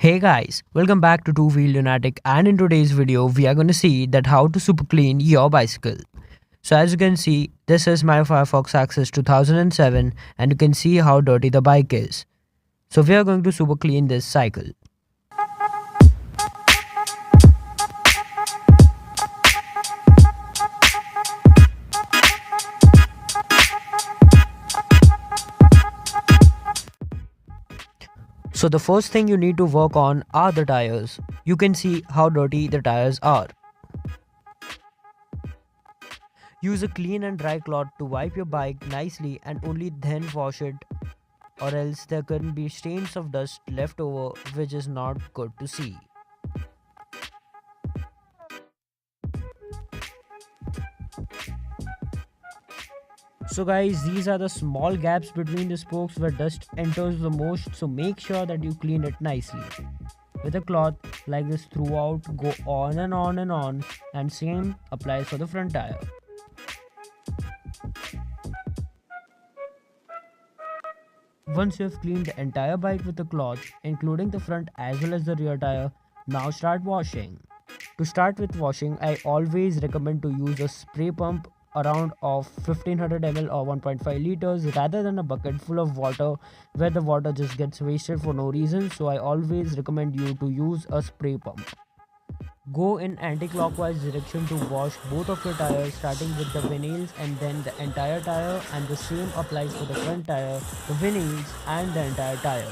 Hey guys, welcome back to TwoWheel Lunatic, and in today's video we are going to see that how to super clean your bicycle. So as you can see, this is my Firefox Access 2007 and you can see how dirty the bike is. So we are going to super clean this cycle. So the first thing you need to work on are the tires. You can see how dirty the tires are. Use a clean and dry cloth to wipe your bike nicely and only then wash it, or else there can be stains of dust left over, which is not good to see. So guys, these are the small gaps between the spokes where dust enters the most, so make sure that you clean it nicely. With a cloth like this throughout, go on and on and on, and same applies for the front tire. Once you have cleaned the entire bike with the cloth, including the front as well as the rear tire, now start washing. To start with washing, I always recommend to use a spray pump around of 1500 ml or 1.5 liters rather than a bucket full of water where the water just gets wasted for no reason. So I always recommend you to use a spray pump. Go in anti-clockwise direction to wash both of your tires, starting with the vinyls and then the entire tire, and the same applies for the front tire, the vinyls and the entire tire.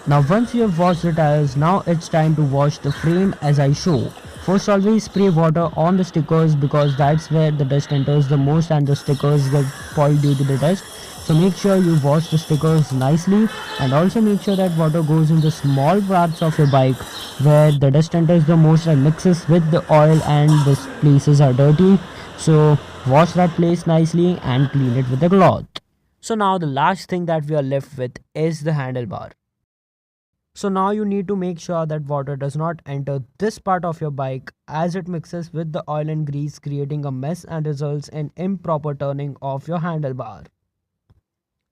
Now once you have washed the tires, now it's time to wash the frame as I show. First, always spray water on the stickers because that's where the dust enters the most and the stickers get spoiled due to the dust. So make sure you wash the stickers nicely, and also make sure that water goes in the small parts of your bike where the dust enters the most and mixes with the oil and the places are dirty. So wash that place nicely and clean it with a cloth. So now the last thing that we are left with is the handlebar. So now you need to make sure that water does not enter this part of your bike as it mixes with the oil and grease, creating a mess and results in improper turning of your handlebar.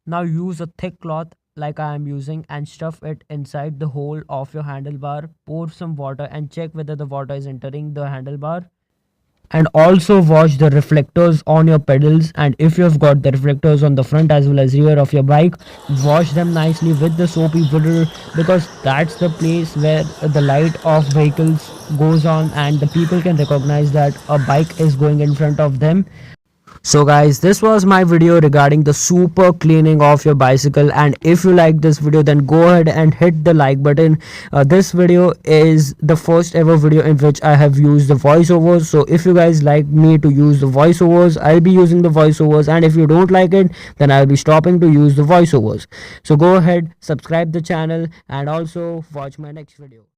Now use a thick cloth like I am using and stuff it inside the hole of your handlebar. Pour some water and check whether the water is entering the handlebar. And also wash the reflectors on your pedals, and if you have got the reflectors on the front as well as rear of your bike, wash them nicely with the soapy water because that's the place where the light of vehicles goes on and the people can recognize that a bike is going in front of them. So guys, this was my video regarding the super cleaning of your bicycle, and if you like this video then go ahead and hit the like button. This video is the first ever video in which I have used the voiceovers, so if you guys like me to use the voiceovers, I'll be using the voiceovers, and if you don't like it then I'll be stopping to use the voiceovers. So go ahead, subscribe the channel and also watch my next video.